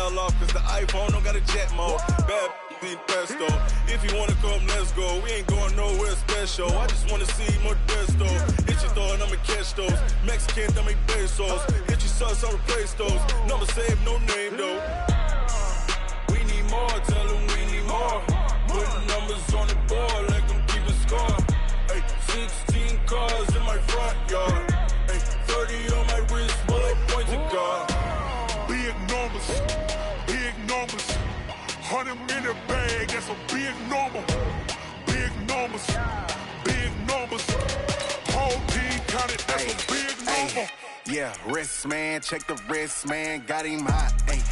fell off cause the iPhone don't got a jet mode. Bad being pesto. If you wanna come, let's go. We ain't going nowhere special. I just wanna see more desto. Hit your throw and I'ma catch those. Mexican, I make pesos. Hit your sus, I'll replace those. Number save, no name though. We need more, tell them we need more. Putting numbers on the board, let them keep a score. Ay, 16 cars in my front yard. Ay, 30 on my wrist, bullet points of God. Big numbers, big numbers. 100 in the bag, that's a big number. Big numbers, big numbers. Whole team counted, that's a big number. Yeah, wrist man, check the wrist man, got him hot. Ay,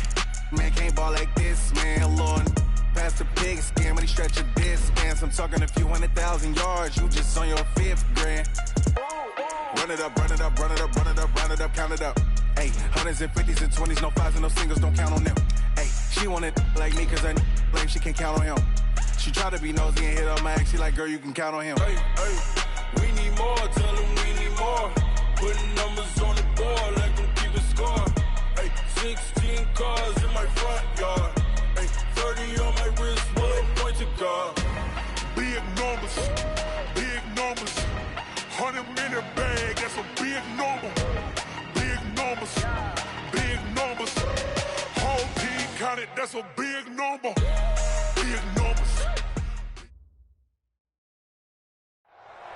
man can't ball like this, man. Lord, past the pig skin, when he stretch a distance. I'm talking a few 100,000 yards, you just on your 5th grand. Run it up, run it up, run it up, run it up, run it up, count it up. Ay, 100s and 50s and 20s, no 5s and no singles, don't count on them. Ay, she want it like me, cause I blame she can't count on him. She try to be nosy and hit up my ex, she like, girl, you can count on him. Hey, hey, we need more, tell them we need more. Putting numbers on the board, let them keep a score. Hey, 16 cars in my front yard. Hey, 30 on my wrist, bullet points of God. Big numbers, big numbers. 100 in the bag, that's a big number. Big numbers, big numbers. Whole team counted, that's a big number. Big numbers.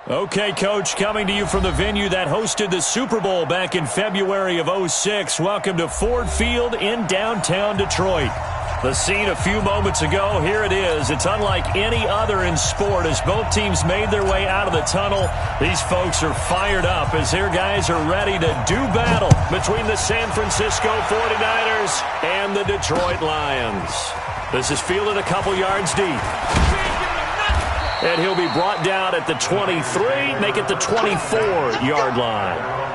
Okay, Coach, coming to you from the venue that hosted the Super Bowl back in February of '06. Welcome to Ford Field in downtown Detroit. The scene a few moments ago, here it is. It's unlike any other in sport as both teams made their way out of the tunnel. These folks are fired up as their guys are ready to do battle between the San Francisco 49ers and the Detroit Lions. This is fielded a couple yards deep. And he'll be brought down at the 23, make it the 24-yard line.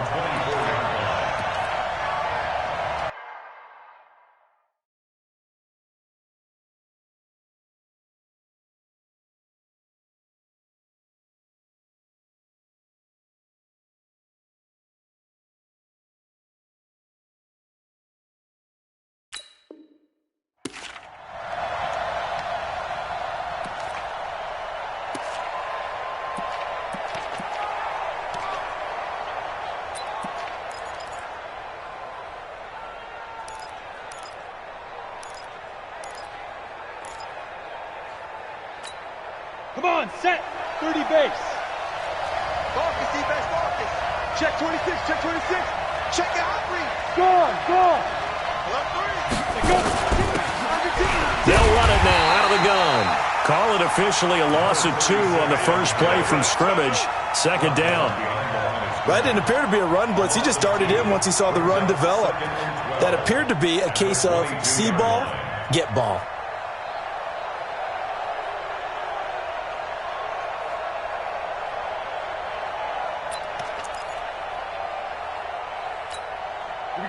Come on, set, 30 base. Marcus, defense, Marcus. Check 26, check 26. Check it out, three. Gone. Left three. Go. They'll run it now out of the gun. Call it officially a loss of 2 on the first play from scrimmage. Second down. That didn't appear to be a run blitz. He just darted in once he saw the run develop. That appeared to be a case of see ball, get ball.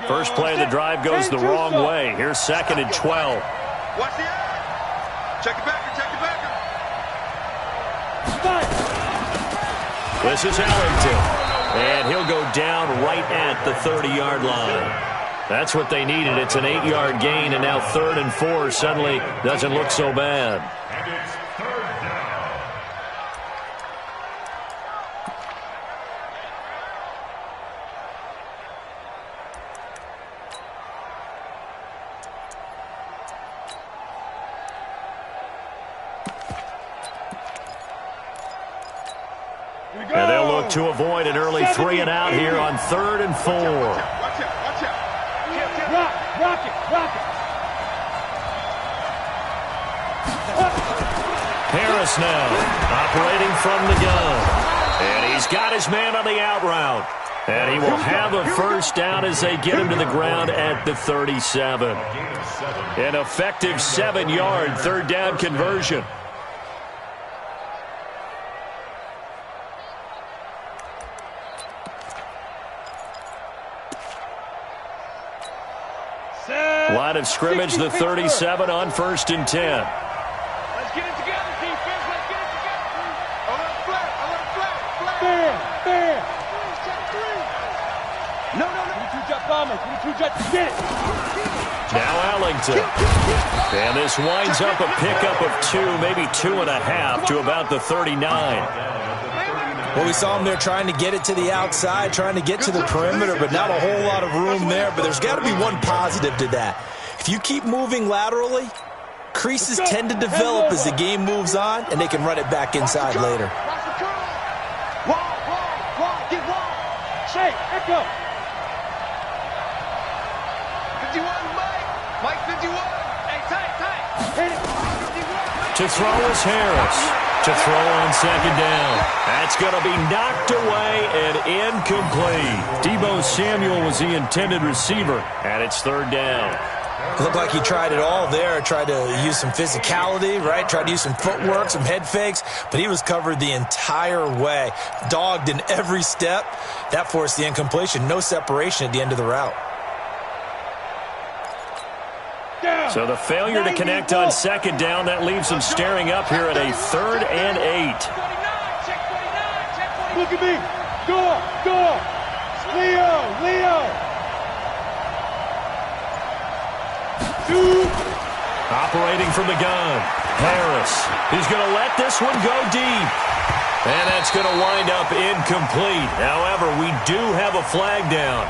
First play of the drive goes the wrong way. Here's 2nd and 12. Watch the eye. Check it back, check it back. This is Ellington. And he'll go down right at the 30-yard line. That's what they needed. It's an 8-yard gain, and now 3rd and 4 suddenly doesn't look so bad. And they'll look to avoid an early 3 and out here on 3rd and 4. Watch out. Rock it. Harris now operating from the gun. And he's got his man on the out route. And he will have a first down as they get him to the ground at the 37. An effective 7-yard 3rd down conversion. Line of scrimmage, the 37 on 1st and 10. Let's get it together, defense. Let's get it together. I want it flat. Fair. No. 22 jet bomber. 22 jet. Get it. Now Allington. And this winds up a pickup of 2, maybe 2.5 to about the 39. Well, we saw him there trying to get it to the outside, trying to get to the perimeter, but not a whole lot of room there. But there's got to be one positive to that. If you keep moving laterally, creases tend to develop as the game moves on, and they can run it back inside later. Get wide. Shake, echo. 51, Mike 51. Hey, tight. Hit it. 51. To throw is Harris. To throw on second down. That's going to be knocked away and incomplete. Deebo Samuel was the intended receiver, and it's third down. It looked like he tried it all there, tried to use some physicality, right? Tried to use some footwork, some head fakes, but he was covered the entire way. Dogged in every step. That forced the incompletion. No separation at the end of the route. So the failure to connect on second down, that leaves them staring up here at a 3rd and 8. Look at me. Go. Leo. Operating from the gun, Harris. He's going to let this one go deep. And that's going to wind up incomplete. However, we do have a flag down.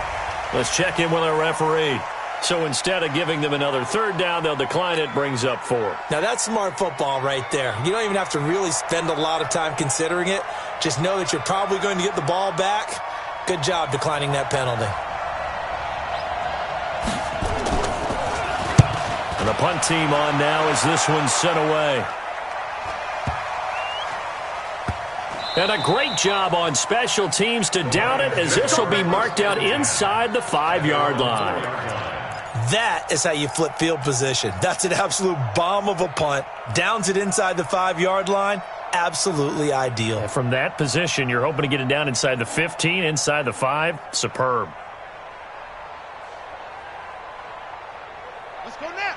Let's check in with our referee. So instead of giving them another third down, they'll decline it, brings up 4. Now that's smart football right there. You don't even have to really spend a lot of time considering it. Just know that you're probably going to get the ball back. Good job declining that penalty. And the punt team on now as this one's sent away. And a great job on special teams to down it, as this will be marked out inside the 5-yard line. That is how you flip field position. That's an absolute bomb of a punt. Downs it inside the 5-yard line. Absolutely ideal. And from that position, you're hoping to get it down inside the 15, inside the 5. Superb. Let's go now.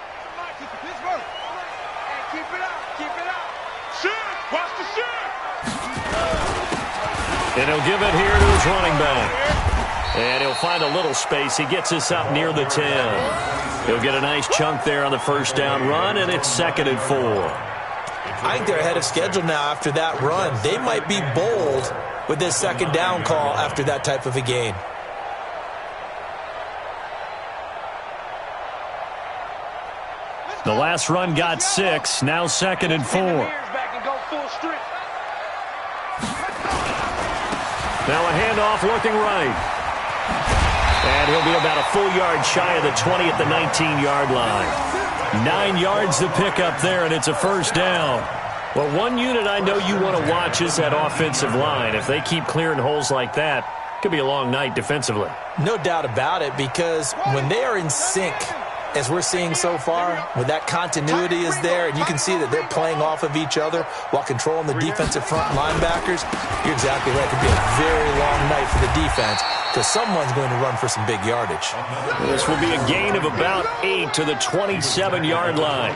Keep it Pittsburgh. And keep it up. Shoot. Watch the shoot. And he'll give it here to his running back. And he'll find a little space. He gets us up near the 10. He'll get a nice chunk there on the first down run, and it's 2nd and 4. I think they're ahead of schedule now after that run. They might be bold with this second down call after that type of a gain. The last run got 6. Now 2nd and 4. Now a handoff looking right. And he'll be about a full yard shy of the 20 at the 19-yard line. 9 yards to pick up there, and it's a first down. Well, one unit I know you want to watch is that offensive line. If they keep clearing holes like that, it could be a long night defensively. No doubt about it, because when they are in sync, as we're seeing so far, when that continuity is there and you can see that they're playing off of each other while controlling the defensive front linebackers, you're exactly right. It could be a very long night for the defense because someone's going to run for some big yardage. This will be a gain of about 8 to the 27-yard line.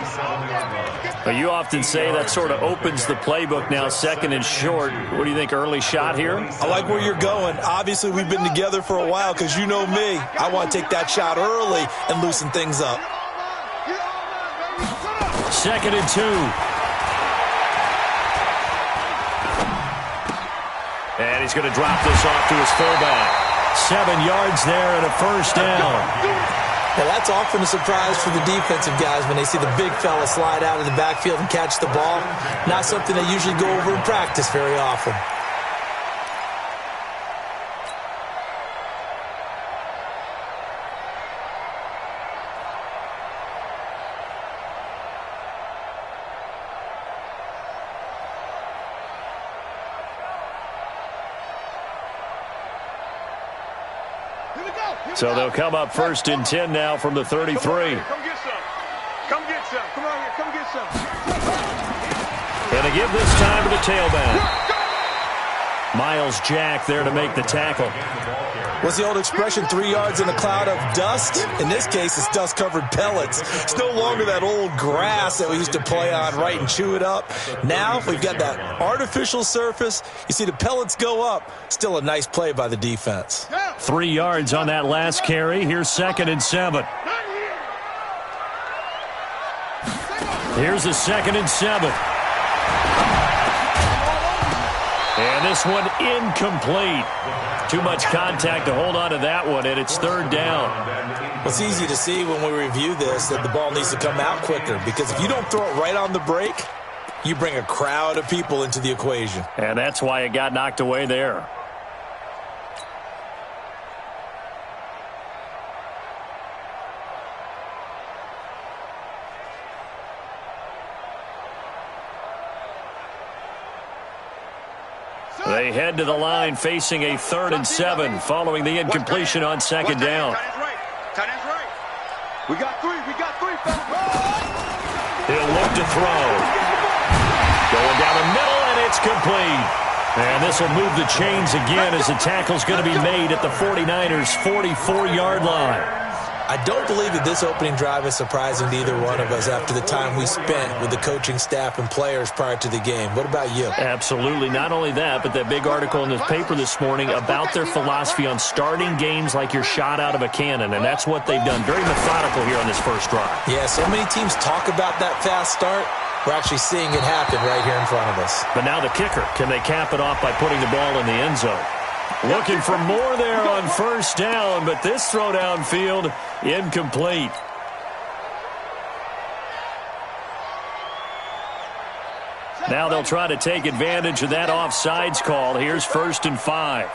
But you often say that sort of opens the playbook now, 2nd and short. What do you think, early shot here? I like where you're going. Obviously, we've been together for a while because you know me. I want to take that shot early and loosen things up. 2nd and 2. And he's going to drop this off to his fullback. 7 yards there and a first down. Now, that's often a surprise for the defensive guys when they see the big fella slide out of the backfield and catch the ball. Not something they usually go over in practice very often. So they'll come up 1st and 10 now from the 33. Come get some. Come get some. Come on here. Come get some. And they give this time to the tailback. Miles Jack there to make the tackle. What's the old expression, 3 yards in a cloud of dust? In this case, it's dust-covered pellets. It's no longer that old grass that we used to play on, right, and chew it up. Now we've got that artificial surface. You see the pellets go up. Still a nice play by the defense. 3 yards on that last carry. Here's 2nd and 7. Here's a 2nd and 7. And this one incomplete. Too much contact to hold on to that one, and it's 3rd down. Well, it's easy to see when we review this that the ball needs to come out quicker, because if you don't throw it right on the break, you bring a crowd of people into the equation. And that's why it got knocked away there. They head to the line facing a 3rd and 7 following the incompletion on 2nd down. Tight end's right. We got three, He'll look to throw. Going down the middle, and it's complete. And this will move the chains again as the tackle's going to be made at the 49ers' 44-yard line. I don't believe that this opening drive is surprising to either one of us after the time we spent with the coaching staff and players prior to the game. What about you? Absolutely. Not only that, but that big article in this paper this morning about their philosophy on starting games like you're shot out of a cannon, and that's what they've done. Very methodical here on this first drive. Yeah, so many teams talk about that fast start. We're actually seeing it happen right here in front of us. But now the kicker. Can they cap it off by putting the ball in the end zone? Looking for more there on 1st down, but this throw downfield, incomplete. Now they'll try to take advantage of that offsides call. Here's 1st and 5.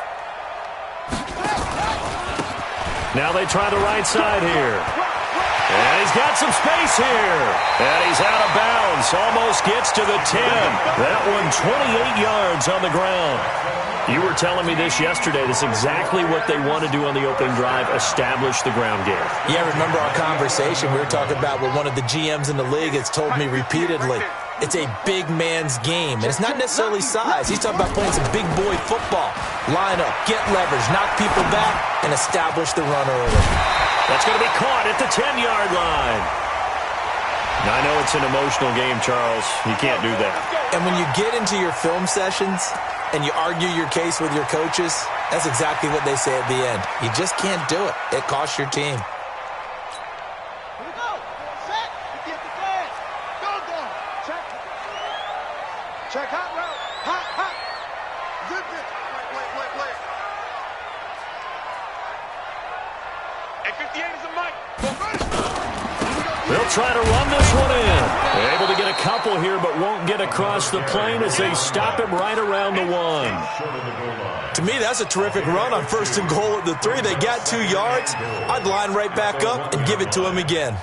Now they try the right side here. And he's got some space here. And he's out of bounds. Almost gets to the 10. That one 28 yards on the ground. You were telling me this yesterday. This is exactly what they want to do on the opening drive, establish the ground game. Yeah, remember our conversation? We were talking about what one of the GMs in the league has told me repeatedly. It's a big man's game, and it's not necessarily size. He's talking about playing some big boy football. Line up, get leverage, knock people back, and establish the run early. That's going to be caught at the 10-yard line. Now, I know it's an emotional game, Charles. You can't do that. And when you get into your film sessions and you argue your case with your coaches, that's exactly what they say at the end. You just can't do it. It costs your team. Here we go. Set. Get the flag. Go. Check. Check hot route. Hot. Zip it. Play. And 58 is a mic. They'll try to run this one in. They're able to get a couple here, but won't get across the plane as they stop him right around the 1. To me, that's a terrific run on 1st and goal at the 3. They got 2 yards. I'd line right back up and give it to him again.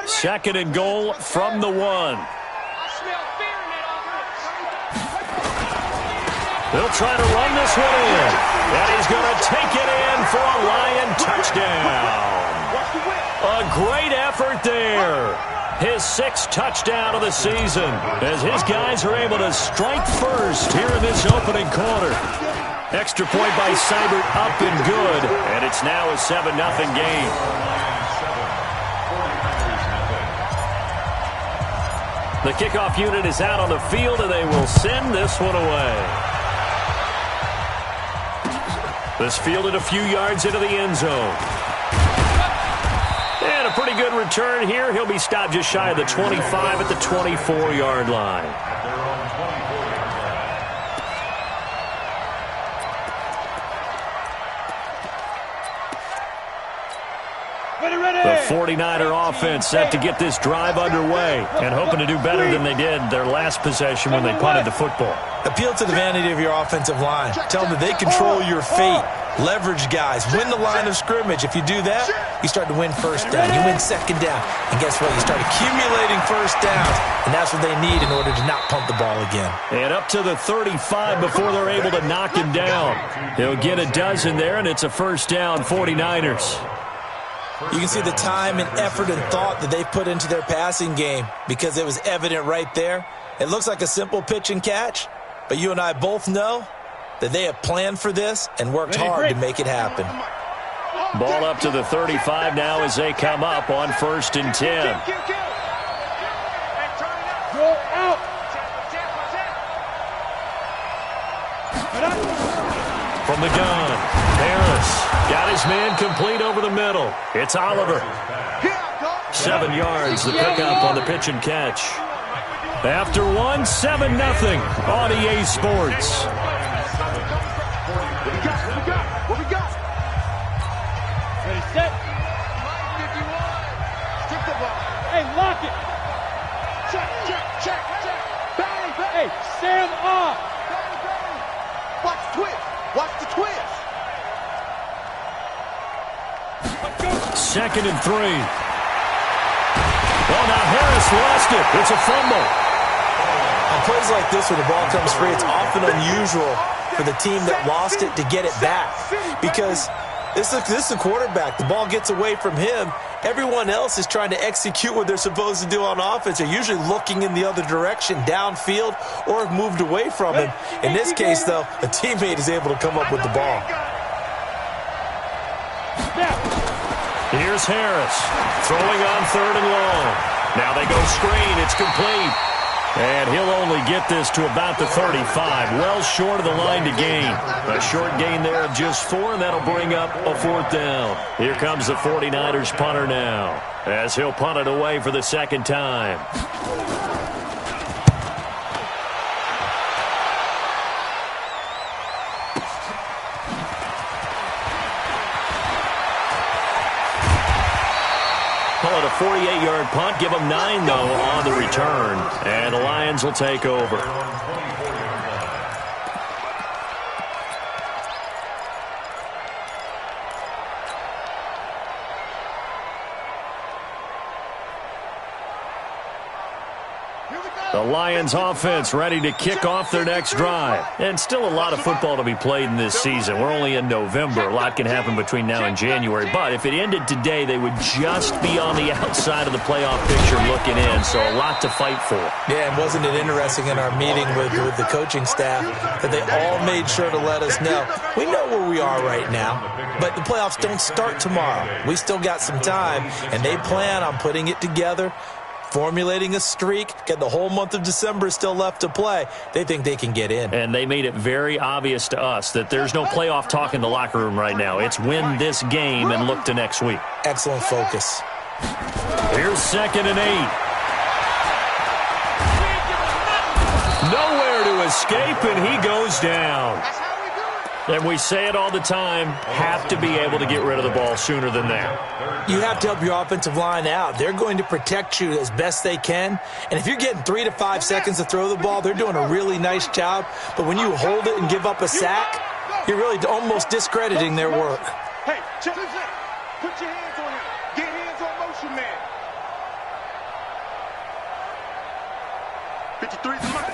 Second and goal from the 1. They'll try to run this one in. And he's going to take it in for a Lion touchdown. A great effort there. His 6th touchdown of the season as his guys are able to strike first here in this opening quarter. Extra point by Seibert up and good. And it's now a 7-0 game. The kickoff unit is out on the field, and they will send this one away. This fielded a few yards into the end zone. And a pretty good return here. He'll be stopped just shy of the 25 at the 24-yard line. The 49er offense set to get this drive underway and hoping to do better than they did their last possession when they punted the football. Appeal to the vanity of your offensive line. Tell them that they control your fate. Leverage guys. Win the line of scrimmage. If you do that, you start to win 1st down. You win 2nd down. And guess what? You start accumulating 1st downs. And that's what they need in order to not punt the ball again. And up to the 35 before they're able to knock him down. He'll get a dozen there, and it's a 1st down, 49ers. You can see the time and effort and thought that they put into their passing game because it was evident right there. It looks like a simple pitch and catch, but you and I both know that they have planned for this and worked hard to make it happen. Ball up to the 35 now as they come up on 1st and 10. Go out. from the gun. Harris got his man complete over the middle. It's Oliver. 7 yards, the pickup on the pitch and catch. After 1, 7-0 on EA Sports. What we got? Ready, set. Stick the ball. Hey, lock it. Check. Bang. Hey, Sam off. Bang. Watch the twist. Second and 3. Well, now Harris lost it. It's a fumble. On plays like this where the ball comes free, it's often unusual for the team that lost it to get it back, because this is the quarterback. The ball gets away from him. Everyone else is trying to execute what they're supposed to do on offense. They're usually looking in the other direction, downfield, or have moved away from him. In this case, though, a teammate is able to come up with the ball. Here's Harris throwing on 3rd and long. Now they go screen. It's complete. And he'll only get this to about the 35, well short of the line to gain. A short gain there of just 4, and that'll bring up a 4th down. Here comes the 49ers punter now, as he'll punt it away for the 2nd time. Call it a 48-yard punt. Give them 9, though, on the return. And the Lions will take over. The Lions offense ready to kick off their next drive. And still a lot of football to be played in this season. We're only in November. A lot can happen between now and January. But if it ended today, they would just be on the outside of the playoff picture looking in. So a lot to fight for. Yeah, and wasn't it interesting in our meeting with the coaching staff that they all made sure to let us know, we know where we are right now, but the playoffs don't start tomorrow. We still got some time, and they plan on putting it together, formulating a streak, get the whole month of December still left to play. They think they can get in. And they made it very obvious to us that there's no playoff talk in the locker room right now. It's win this game and look to next week. Excellent focus. Here's 2nd and 8. Nowhere to escape, and he goes down. And we say it all the time, have to be able to get rid of the ball sooner than that. You have to help your offensive line out. They're going to protect you as best they can. And if you're getting 3 to 5 seconds to throw the ball, they're doing a really nice job. But when you hold it and give up a sack, you're really almost discrediting their work. Hey, check this out. Put your hands on him. Get hands on motion, man. 53's the money.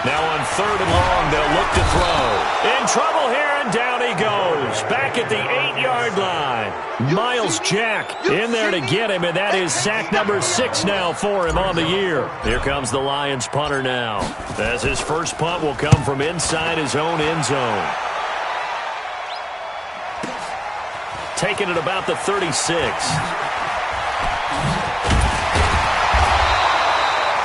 Now on 3rd and long, they'll look to throw. In trouble here, and down he goes. Back at the 8-yard line. Miles Jack in there to get him, and that is sack number 6 now for him on the year. Here comes the Lions punter now, as his first punt will come from inside his own end zone. Taking it about the 36.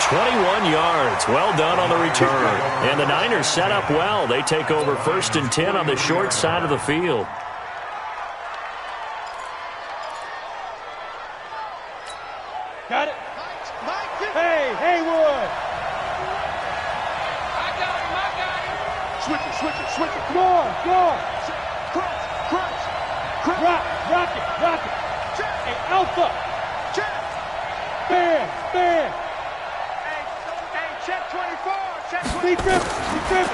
21 yards. Well done on the return. And the Niners set up well. They take over 1st and 10 on the short side of the field. Got it. Hey, Haywood. I got him. Switch it. Come on. Crunch. Rock it. Hey, Alpha. Bam. Hey, check 24. Defense.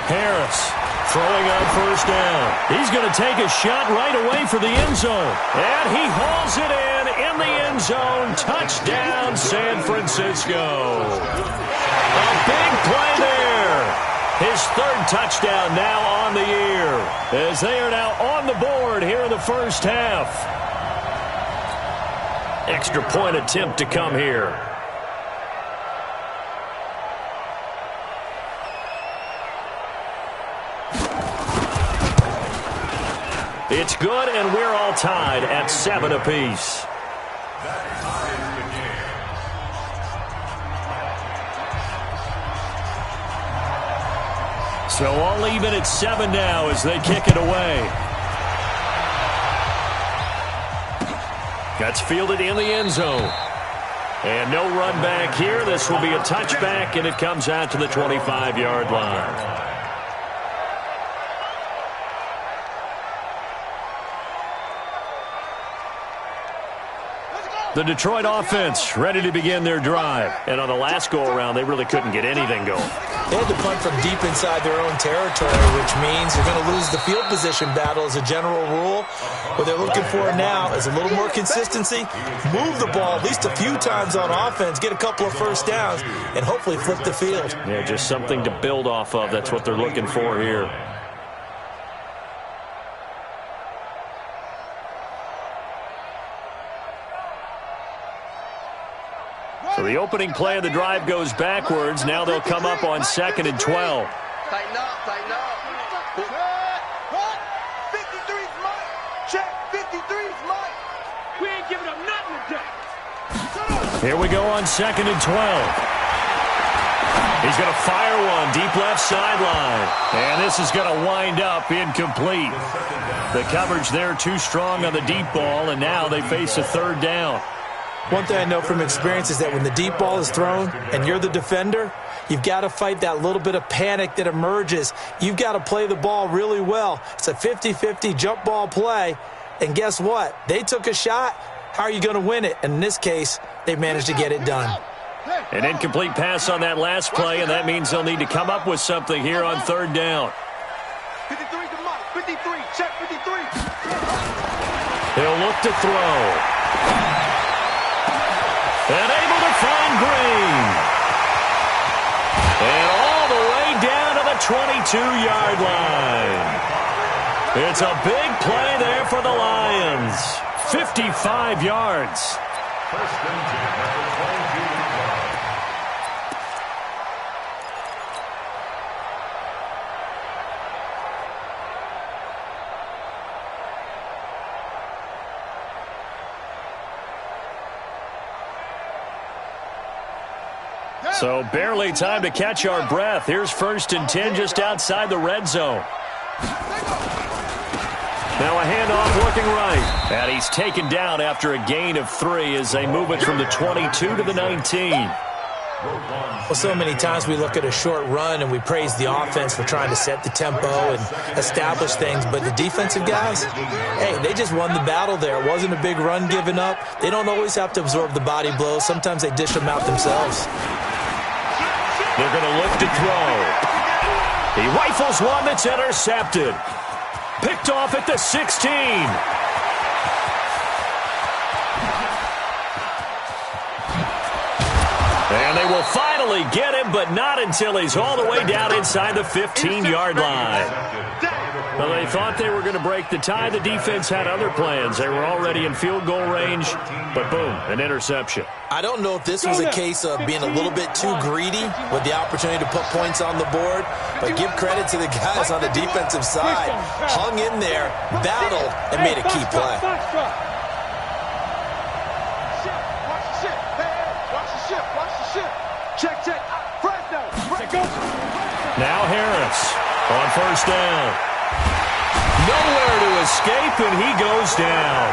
Harris throwing on 1st down. He's going to take a shot right away for the end zone. And he hauls it in the end zone. Touchdown, San Francisco. A big play there. His 3rd touchdown now on the year, as they are now on the board here in the first half. Extra point attempt to come here. It's good, and we're all tied at 7 apiece. So all even at 7 now as they kick it away. That's fielded in the end zone. And no run back here. This will be a touchback, and it comes out to the 25-yard line. The Detroit offense ready to begin their drive. And on the last go-around, they really couldn't get anything going. They had to punt from deep inside their own territory, which means you're going to lose the field position battle as a general rule. What they're looking for now is a little more consistency, move the ball at least a few times on offense, get a couple of first downs, and hopefully flip the field. Yeah, just something to build off of. That's what they're looking for here. So the opening play of the drive goes backwards. Now they'll come up on 2nd and 12. Tighten up, tighten up. 53's Mike. Check, 53's Mike. We ain't giving up nothing today. Here we go on 2nd and 12. He's going to fire one deep left sideline. And this is going to wind up incomplete. The coverage there too strong on the deep ball, and now they face a 3rd down. One thing I know from experience is that when the deep ball is thrown and you're the defender, you've got to fight that little bit of panic that emerges. You've got to play the ball really well. It's a 50-50 jump ball play. And guess what? They took a shot. How are you going to win it? And in this case, they managed to get it done. An incomplete pass on that last play, and that means they'll need to come up with something here on 3rd down. 53 to Mike. 53. Check 53. He'll look to throw. And able to find Green. And all the way down to the 22-yard line. It's a big play there for the Lions. 55 yards. So barely time to catch our breath. Here's 1st and 10 just outside the red zone. Now a handoff looking right. And he's taken down after a gain of 3 as they move it from the 22 to the 19. Well, so many times we look at a short run and we praise the offense for trying to set the tempo and establish things, but the defensive guys, hey, they just won the battle there. It wasn't a big run given up. They don't always have to absorb the body blows. Sometimes they dish them out themselves. They're going to look to throw. He rifles one that's intercepted. Picked off at the 16. And they will finally get him, but not until he's all the way down inside the 15-yard line. Well, they thought they were going to break the tie. The defense had other plans. They were already in field goal range, but boom, an interception. I don't know if this was a case of being a little bit too greedy with the opportunity to put points on the board, but give credit to the guys on the defensive side. Hung in there, battled, and made a key play. Check, check. Fresno. Now Harris on 1st down. Nowhere to escape, and he goes down.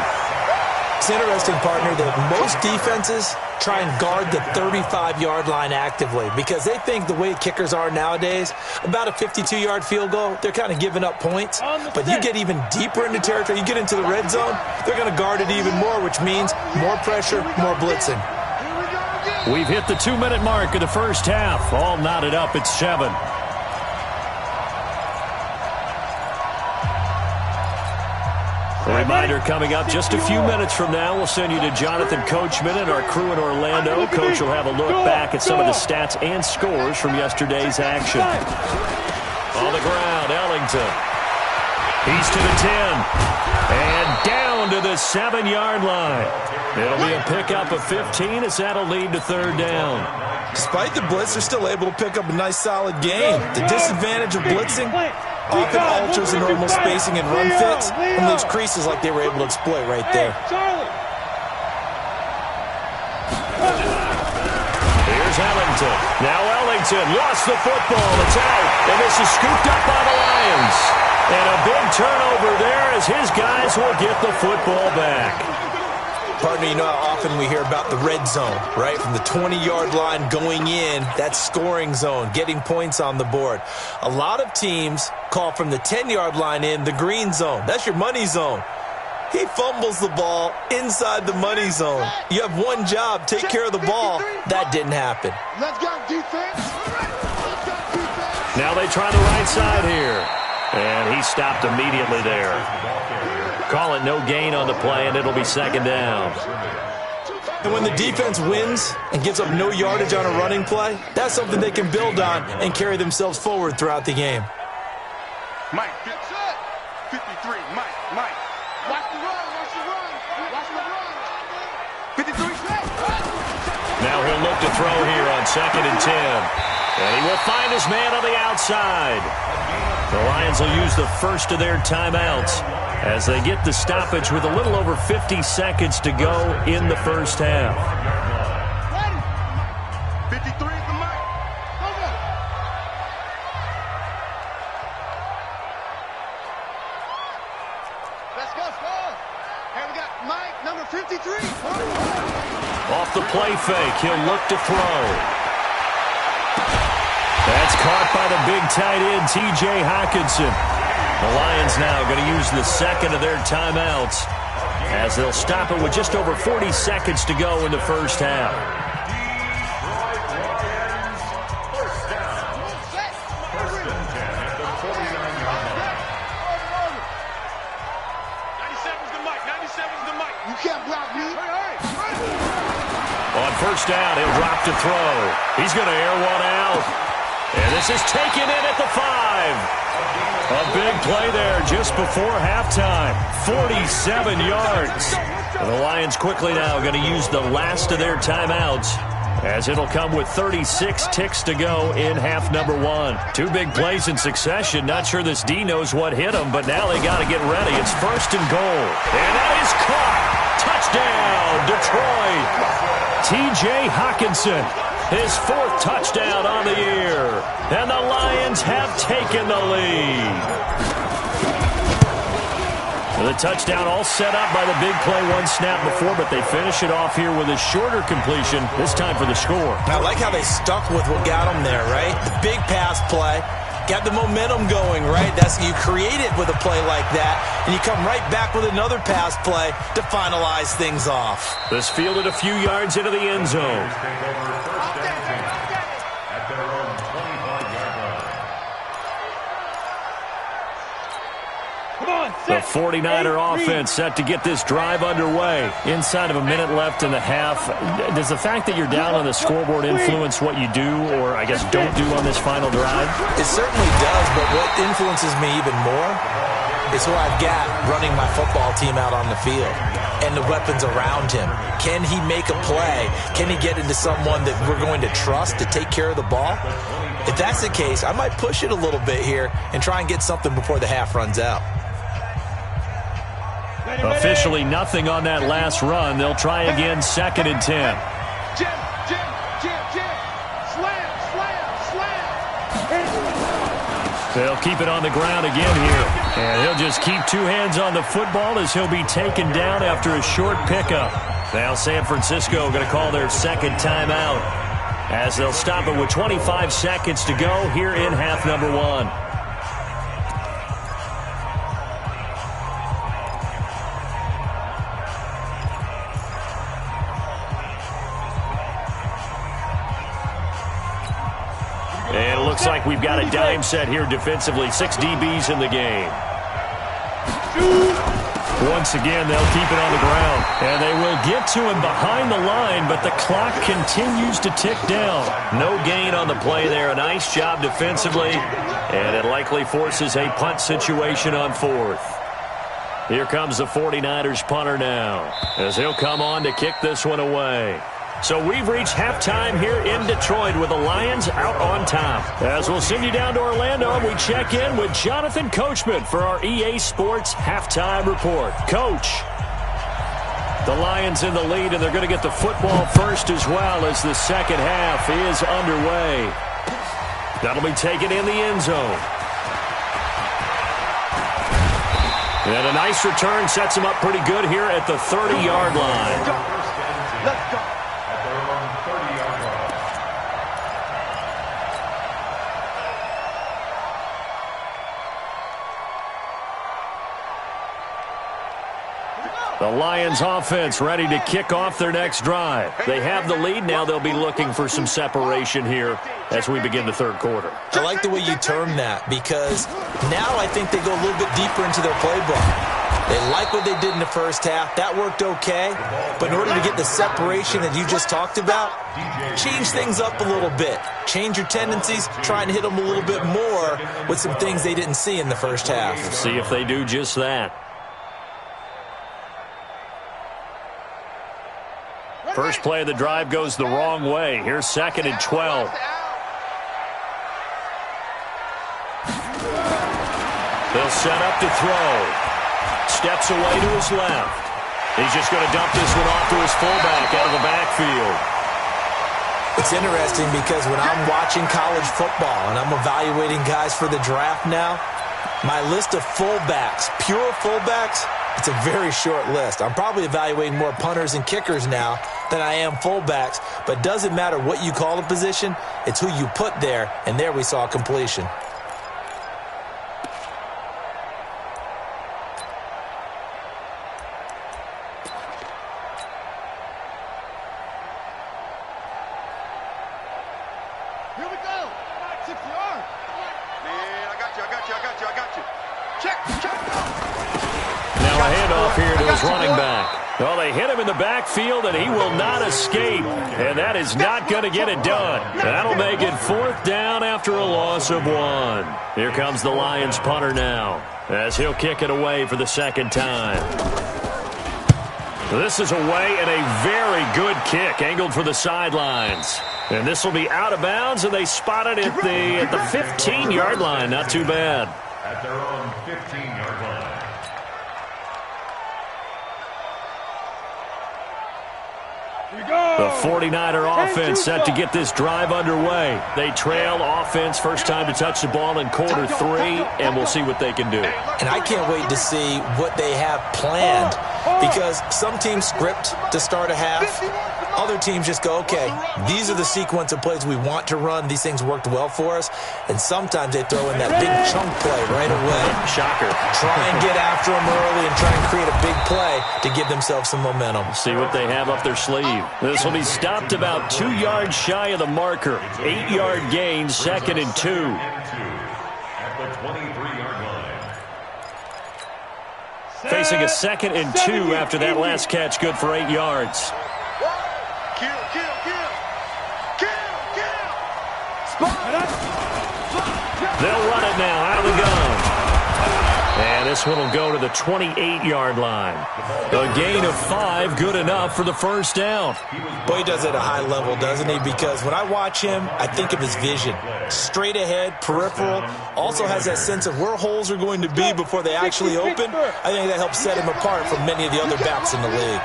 It's interesting, partner, that most defenses try and guard the 35-yard line actively because they think the way kickers are nowadays, about a 52-yard field goal, they're kind of giving up points. But you get even deeper into territory, you get into the red zone, they're going to guard it even more, which means more pressure, more blitzing. We've hit the 2-minute mark of the first half. All knotted up at 7. A reminder coming up just a few minutes from now. We'll send you to Jonathan Coachman and our crew in Orlando. Coach will have a look back at some of the stats and scores from yesterday's action. On the ground, Ellington. He's to the 10. And down to the 7-yard line. It'll be a pickup of 15 as that'll lead to 3rd down. Despite the blitz, they're still able to pick up a nice solid gain. The disadvantage of blitzing often alters the normal spacing and run fits and leaves creases like they were able to exploit right there. Here's is Ellington. Now Ellington lost the football. It's out, and this is scooped up by the Lions. And a big turnover there as his guys will get the football back. Partner, you know how often we hear about the red zone, right? From the 20-yard line going in, that's scoring zone, getting points on the board. A lot of teams call from the 10-yard line in the green zone. That's your money zone. He fumbles the ball inside the money zone. You have one job, take care of the ball. That didn't happen. Let's go, defense. Now they try the right side here. And he stopped immediately there. Call it no gain on the play, and it'll be second down. And when the defense wins and gives up no yardage on a running play, that's something they can build on and carry themselves forward throughout the game. Mike, 53, Mike. Watch the run. 53, Now he'll look to throw here on 2nd and 10. And he will find his man on the outside. The Lions will use the first of their timeouts as they get the stoppage with a little over 50 seconds to go in the first half. 53 is the mic. Let's go. Here we got Mike, number 53. Off the play fake, he'll look to throw. That's caught by the big tight end, T.J. Hockenson. The Lions now going to use the second of their timeouts as they'll stop it with just over 40 seconds to go in the first half. You can't block me. On first down, he'll drop to throw. He's going to air one out. And this is taken in at the 5. A big play there just before halftime. 47 yards. And the Lions quickly now going to use the last of their timeouts as it'll come with 36 ticks to go in half number 1. 2 big plays in succession. Not sure this D knows what hit him, but now they got to get ready. It's 1st and goal. And that is caught. Touchdown, Detroit. T.J. Hockenson. His 4th touchdown on the year. And the Lions have taken the lead. The touchdown all set up by the big play one snap before, but they finish it off here with a shorter completion, this time for the score. I like how they stuck with what got them there, right? The big pass play. Got the momentum going, right? That's you create it with a play like that, and you come right back with another pass play to finalize things off. This fielded a few yards into the end zone. The 49er offense set to get this drive underway. Inside of a minute left in the half. Does the fact that you're down on the scoreboard influence what you do, or I guess don't do on this final drive? It certainly does, but what influences me even more is who I've got running my football team out on the field and the weapons around him. Can he make a play? Can he get into someone that we're going to trust to take care of the ball? If that's the case, I might push it a little bit here and try and get something before the half runs out. Officially nothing on that last run. They'll try again, 2nd and 10. Jim. Slam. They'll keep it on the ground again here. And he'll just keep 2 hands on the football as he'll be taken down after a short pickup. Now San Francisco going to call their 2nd timeout as they'll stop it with 25 seconds to go here in half number 1. And it looks like we've got a dime set here defensively. 6 DBs in the game. Once again, they'll keep it on the ground. And they will get to him behind the line, but the clock continues to tick down. No gain on the play there. A nice job defensively. And it likely forces a punt situation on 4th. Here comes the 49ers punter now, as he'll come on to kick this one away. So we've reached halftime here in Detroit with the Lions out on top. As we'll send you down to Orlando, and we check in with Jonathan Coachman for our EA Sports Halftime Report. Coach. The Lions in the lead, and they're going to get the football first as well as the second half is underway. That'll be taken in the end zone. And a nice return sets him up pretty good here at the 30-yard line. Let's go. At their own 30-yard line. The Lions offense ready to kick off their next drive. They have the lead. Now they'll be looking for some separation here as we begin the third quarter. I like the way you term that because now I think they go a little bit deeper into their playbook. They like what they did in the first half. That worked okay. But in order to get the separation that you just talked about, change things up a little bit. Change your tendencies. Try and hit them a little bit more with some things they didn't see in the first half. We'll see if they do just that. First play of the drive goes the wrong way. Here's 2nd and 12. They'll set up to throw. Steps away to his left. He's just going to dump this one off to his fullback out of the backfield. It's interesting because when I'm watching college football and I'm evaluating guys for the draft now, my list of fullbacks, pure fullbacks, it's a very short list. I'm probably evaluating more punters and kickers now than I am fullbacks, but it doesn't matter what you call a position, it's who you put there, and there we saw completion. Here we go. 6 yards. Man, I got you. Check. Now a handoff here to his running back. Well, they hit him in the backfield, and he will not escape. And that is not going to get it done. That'll make it 4th down after a loss of 1. Here comes the Lions punter now as he'll kick it away for the second time. This is away and a very good kick, angled for the sidelines. And this will be out of bounds, and they spot it at the 15-yard line. Not too bad. At their own 15-yard line. The 49er offense set to get this drive underway. They trail offense first time to touch the ball in quarter 3, and we'll see what they can do. And I can't wait to see what they have planned because some teams script to start a half. Other teams just go, okay, these are the sequence of plays we want to run. These things worked well for us. And sometimes they throw in that big chunk play right away. Shocker. Try and get after them early and try and create a big play to give themselves some momentum. See what they have up their sleeve. This will be stopped about 2 yards shy of the marker. 8-yard gain, 2nd and 2. At the 23-yard line. Facing a 2nd and 2 after that last catch, good for 8 yards. Kill. They'll run it now out of the gun. And this one will go to the 28-yard line. A gain of 5, good enough for the first down. Boy, he does it at a high level, doesn't he? Because when I watch him, I think of his vision. Straight ahead, peripheral. Also has that sense of where holes are going to be before they actually open. I think that helps set him apart from many of the other backs in the league.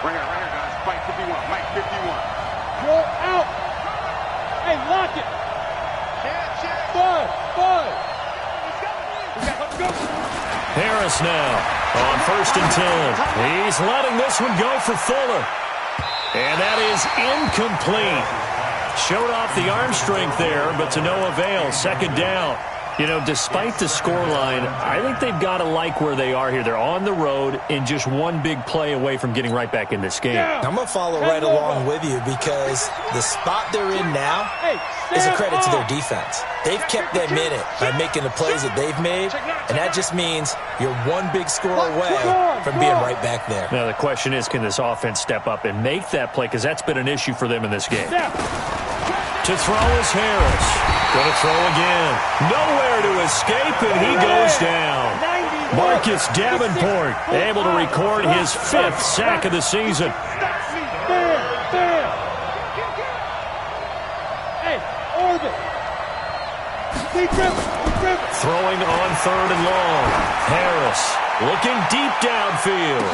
Right here, guys. Mike 51. Roll out. Hey, lock it. Bud. Let's go. Harris now on 1st and 10. He's letting this one go for Fuller. And that is incomplete. Showed off the arm strength there, but to no avail. 2nd down. You know, despite the scoreline, I think they've got to like where they are here. They're on the road and just one big play away from getting right back in this game. I'm going to follow right along with you because the spot they're in now is a credit to their defense. They've kept them in it by making the plays that they've made, and that just means you're one big score away from being right back there. Now, the question is, can this offense step up and make that play? Because that's been an issue for them in this game. To throw is Harris. Going to throw again. Nowhere to escape, and he goes down. Marcus Davenport able to record his 5th sack of the season. Hey, orbit. Throwing on 3rd and long. Harris Looking deep downfield.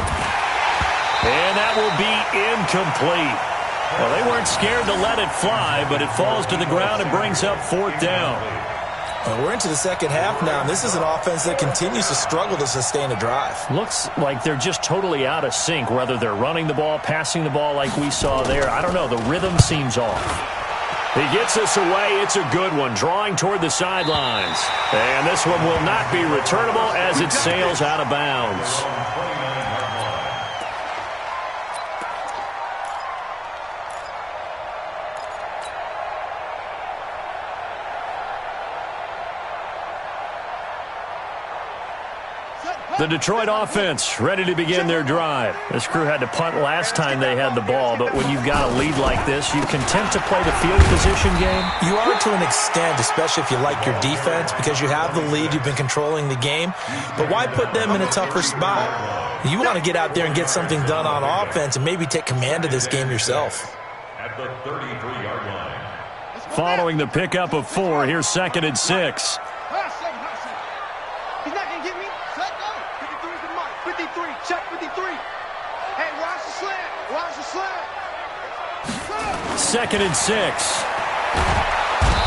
And that will be incomplete. Well, they weren't scared to let it fly, but it falls to the ground and brings up 4th down. Well, we're into the second half now, and this is an offense that continues to struggle to sustain a drive. Looks like they're just totally out of sync, whether they're running the ball, passing the ball like we saw there. I don't know. The rhythm seems off. He gets this away. It's a good one, drawing toward the sidelines. And this one will not be returnable as it sails out of bounds. The Detroit offense ready to begin their drive. This crew had to punt last time they had the ball, but when you've got a lead like this, you content to play the field position game? You are to an extent, especially if you like your defense, because you have the lead, you've been controlling the game. But why put them in a tougher spot? You want to get out there and get something done on offense and maybe take command of this game yourself. At the 33-yard line. Following the pickup of 4, here's 2nd and 6. He's not going to get me. Let go. 53 is the mark. 53. Check 53. Hey, watch the slant. Watch the slant. 2nd and 6.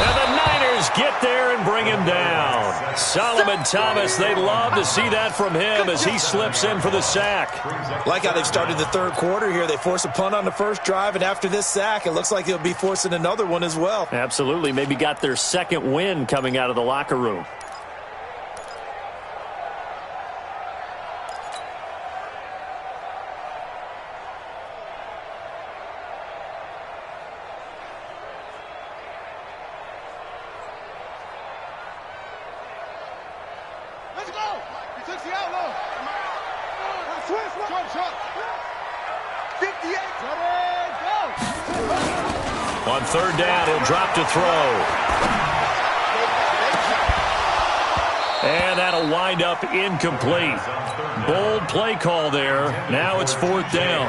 And the Niners get there and bring him down. Solomon Thomas, they'd love to see that from him as he slips in for the sack. Like how they've started the third quarter here. They force a punt on the first drive, and after this sack, it looks like they'll be forcing another one as well. Absolutely. Maybe got their second win coming out of the locker room. Let's go. He took the outlaw. Switch. 58. Ready, go. On 3rd down, he'll drop to throw. And that'll wind up incomplete. Bold play call there. Now it's 4th down.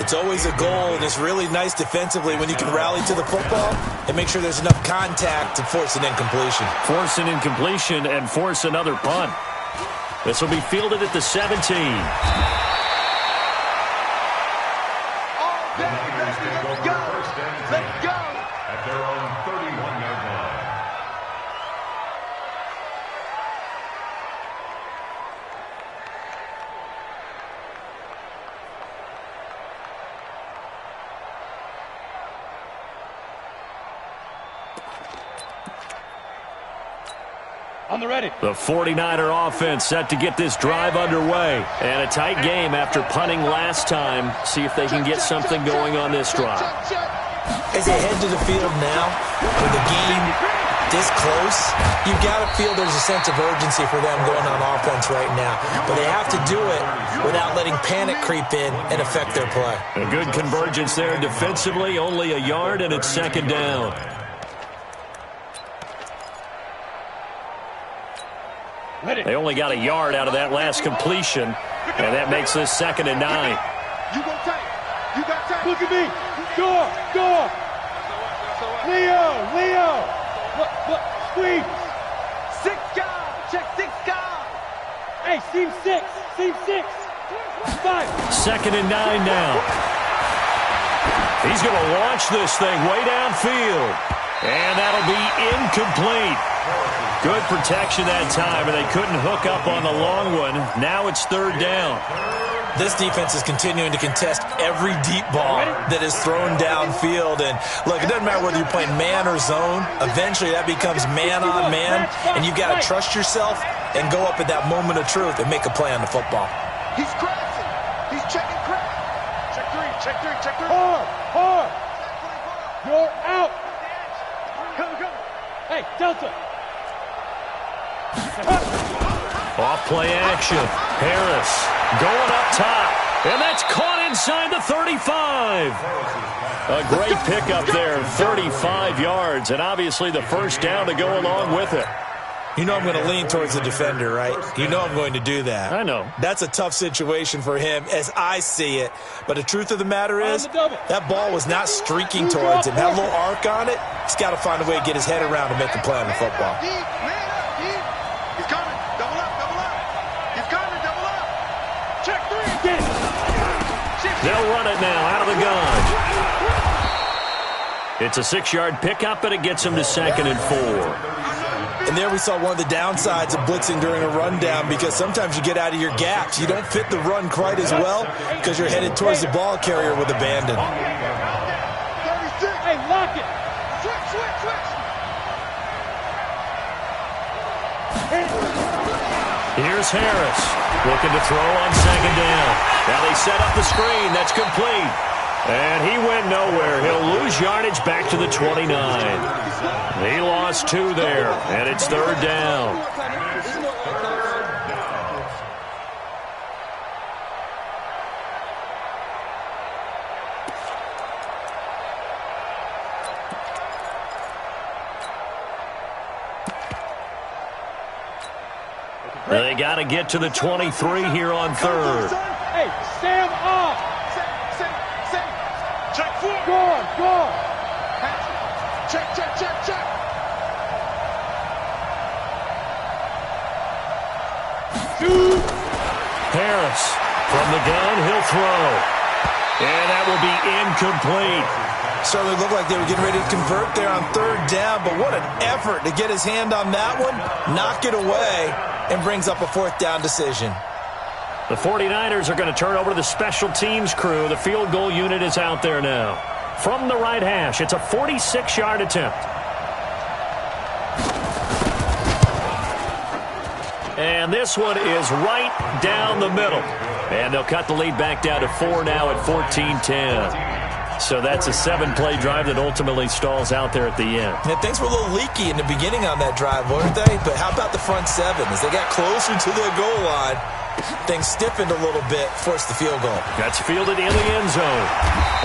It's always a goal, and it's really nice defensively when you can rally to the football and make sure there's enough contact to force an incompletion. Force an incompletion and force another punt. This will be fielded at the 17. Let's go. Let's go. At their own 31-yard line. On the ready. The 49er offense set to get this drive underway. And a tight game after punting last time. See if they can get something going on this drive. As they head to the field now, with the game this close, you've got to feel there's a sense of urgency for them going on offense right now. But they have to do it without letting panic creep in and affect their play. A good convergence there defensively. Only a yard, and it's 2nd down. They only got a yard out of that last completion, and that makes this 2nd and 9. You go tight. You got tight. Look at me. Go. Leo. Look. Squeeze. 6 guys. Check 6 guys. Hey, seam 6. 5. 2nd and 9 now. He's going to launch this thing way downfield. And that'll be incomplete. Good protection that time, and they couldn't hook up on the long one. Now it's 3rd down. This defense is continuing to contest every deep ball that is thrown downfield. And, look, it doesn't matter whether you're playing man or zone. Eventually, that becomes man-on-man, and you've got to trust yourself and go up at that moment of truth and make a play on the football. He's crashing. He's checking crash. Check 3. Hard. You're out. Come. Hey, Delta. Off play action. Harris going up top. And that's caught inside the 35. A great pickup there, 35 yards. And obviously the first down to go along with it. You know I'm going to lean towards the defender, right? You know I'm going to do that. I know. That's a tough situation for him as I see it. But the truth of the matter is, that ball was not streaking towards him. That little arc on it, he's got to find a way to get his head around and make a play on the football. He's coming. Double up. He's coming. Double They'll run it now out of the gun. It's a 6-yard pickup, and it gets them to 2nd and 4. And there we saw one of the downsides of blitzing during a rundown, because sometimes you get out of your gaps. You don't fit the run quite as well because you're headed towards the ball carrier with abandon. 36. Hey, lock it. Switch. Here's Harris looking to throw on 2nd down. Now they set up the screen. That's complete. And he went nowhere. He'll lose yardage back to the 29. He lost 2 there, and it's 3rd down. They got to get to the 23 here on 3rd. Hey, stand off. Check 4. Go on. Check. Harris from the gun, he'll throw. And that will be incomplete. Certainly looked like they were getting ready to convert there on 3rd down, but what an effort to get his hand on that one, knock it away, and brings up a 4th down decision. The 49ers are going to turn over to the special teams crew. The field goal unit is out there now. From the right hash, it's a 46-yard attempt. And this one is right down the middle. And they'll cut the lead back down to 4 now at 14-10. So that's a 7-play drive that ultimately stalls out there at the end. Yeah, things were a little leaky in the beginning on that drive, weren't they? But how about the front 7? As they got closer to their goal line, things stiffened a little bit, forced the field goal. That's fielded in the end zone.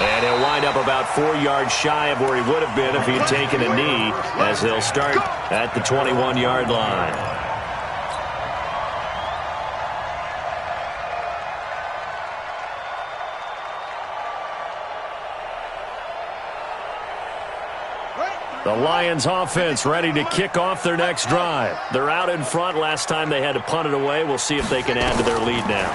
And he'll wind up about 4 yards shy of where he would have been if he had taken a knee, as they'll start at the 21-yard line. The Lions offense ready to kick off their next drive. They're out in front. Last time they had to punt it away. We'll see if they can add to their lead now.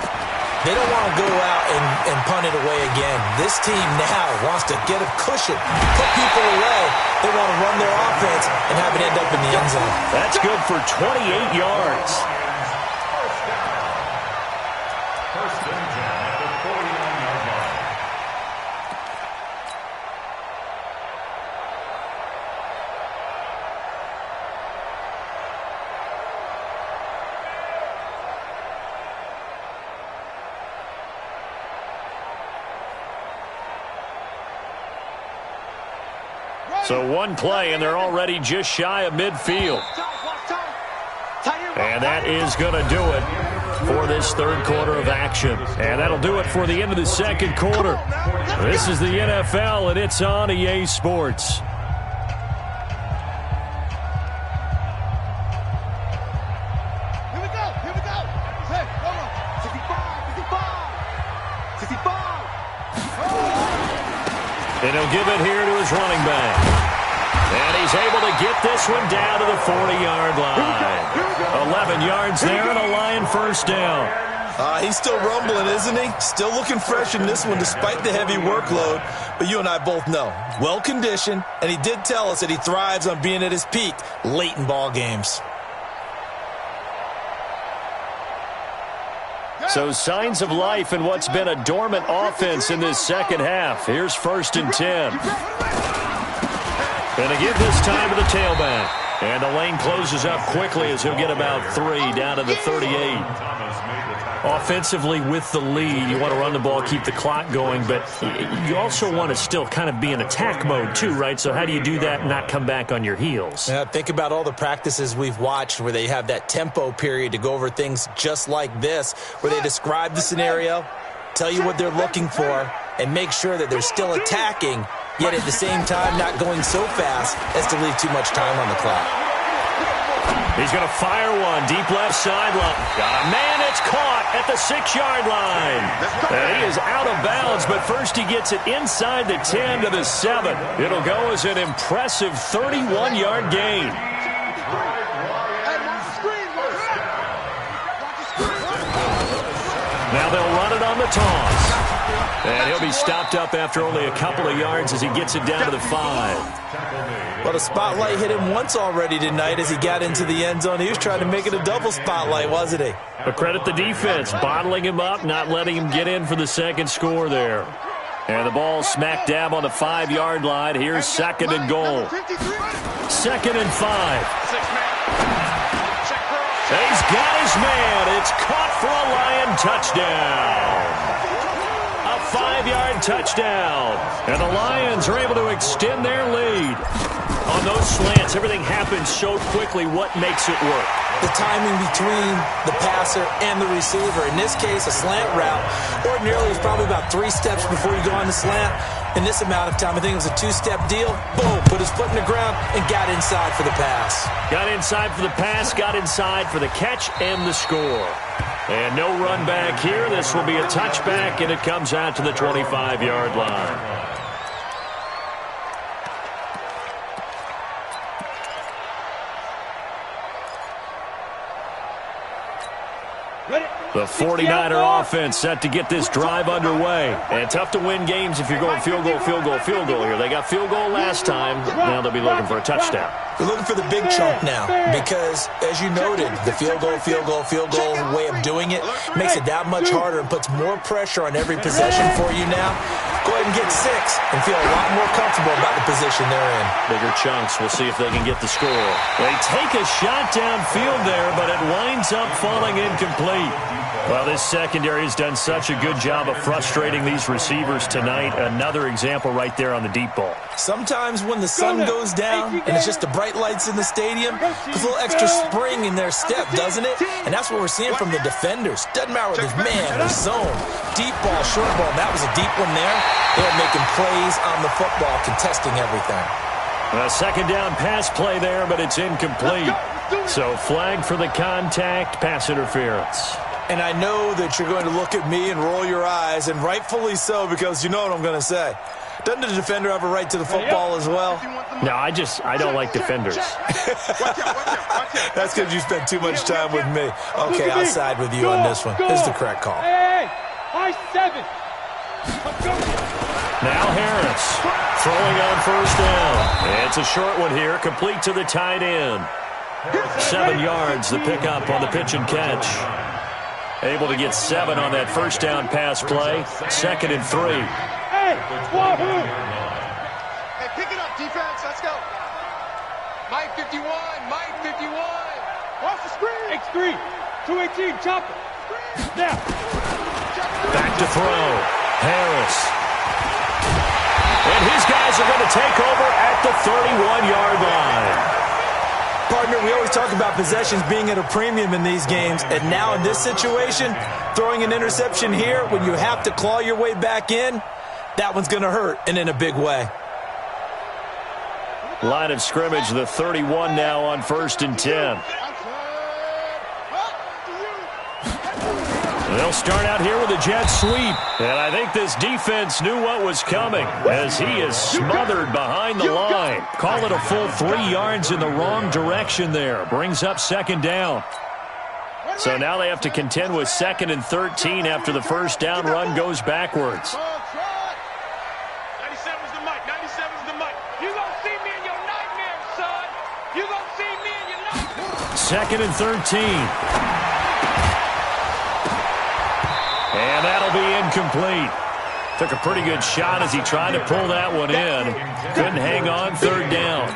They don't want to go out and punt it away again. This team now wants to get a cushion, put people away. They want to run their offense and have it end up in the end zone. That's good for 28 yards. First and 10 at the 49-yard line. So one play, and they're already just shy of midfield. And that is going to do it for this 3rd quarter of action. And that'll do it for the end of the 2nd quarter. This is the NFL, and it's on EA Sports. Here we go. Hey, hold on. 65. And he'll give it here to his running back. And he's able to get this one down to the 40-yard line. 11 yards there and a Lion first down. He's still rumbling, isn't he? Still looking fresh in this one despite the heavy workload. But you and I both know, well-conditioned, and he did tell us that he thrives on being at his peak late in ball games. So signs of life in what's been a dormant offense in this second half. Here's 1st and 10. Going to give this time to the tailback. And the lane closes up quickly as he'll get about 3 down to the 38. Offensively with the lead, you want to run the ball, keep the clock going, but you also want to still kind of be in attack mode too, right? So how do you do that and not come back on your heels? Yeah, think about all the practices we've watched where they have that tempo period to go over things just like this, where they describe the scenario, tell you what they're looking for, and make sure that they're still attacking, yet at the same time not going so fast as to leave too much time on the clock. He's going to fire one deep left sideline. Man, it's caught at the 6-yard line. And he is out of bounds, but first he gets it inside the 10 to the 7. It'll go as an impressive 31-yard gain. Now they'll run it on the toss. And he'll be stopped up after only a couple of yards as he gets it down to the 5. Well, the spotlight hit him once already tonight as he got into the end zone. He was trying to make it a double spotlight, wasn't he? But credit the defense, bottling him up, not letting him get in for the second score there. And the ball smack dab on the 5-yard line. Here's second and goal. Second and 5. He's got his man. It's caught for a Lion touchdown. A 5-yard touchdown. And the Lions are able to extend their lead. On those slants, everything happens so quickly. What makes it work? The timing between the passer and the receiver. In this case, a slant route. Ordinarily, it's probably about 3 steps before you go on the slant. In this amount of time, I think it was a 2-step deal. Boom, put his foot in the ground and got inside for the pass. Got inside for the pass, got inside for the catch and the score. And no run back here. This will be a touchback, and it comes out to the 25-yard line. The 49er offense set to get this drive underway. And tough to win games if you're going field goal here. They got field goal last time. Now they'll be looking for a touchdown. They're looking for the big chunk now because, as you noted, the field goal way of doing it makes it that much harder and puts more pressure on every possession for you now. Go ahead and get 6 and feel a lot more comfortable about the position they're in. Bigger chunks. We'll see if they can get the score. They take a shot downfield there, but it winds up falling incomplete. Well, this secondary has done such a good job of frustrating these receivers tonight. Another example right there on the deep ball. Sometimes when the sun goes down and it's just the bright lights in the stadium, there's a little extra spring in their step, doesn't it? And that's what we're seeing from the defenders. Doesn't matter whether it's man or zone. Deep ball, short ball, and that was a deep one there. They're making plays on the football, contesting everything. A second down pass play there, but it's incomplete. So flag for the contact, pass interference. And I know that you're going to look at me and roll your eyes, and rightfully so, because you know what I'm going to say. Doesn't the defender have a right to the football as well? No, I don't like defenders. That's because you spent too much time with me. Okay, I'll side with you on this one. This is the correct call. Hey, high 7. Now Harris throwing on first down. It's a short one here, complete to the tight end. 7 yards, the pickup on the pitch and catch. Able to get 7 on that first down pass play. Second and 3. Hey, Wahoo! Hey, pick it up, defense. Let's go. Mike 51. Mike 51. Watch the screen. X3. 218. Chop it. Now. Back to throw. Harris. And his guys are going to take over at the 31-yard line. Partner, we always talk about possessions being at a premium in these games, and now in this situation, throwing an interception here when you have to claw your way back in, that one's going to hurt, and in a big way. Line of scrimmage, the 31 now on first and 10. They'll start out here with a jet sweep, and I think this defense knew what was coming as he is smothered behind the line. Call it a full 3 yards in the wrong direction there. Brings up second down. So now they have to contend with 2nd and 13 after the first down run goes backwards. 97's the mic. 97's the mic. You gonna see me in your nightmares, son. You gonna see me in your nightmares. 2nd and 13. And that'll be incomplete. Took a pretty good shot as he tried to pull that one in. Couldn't hang on, third down.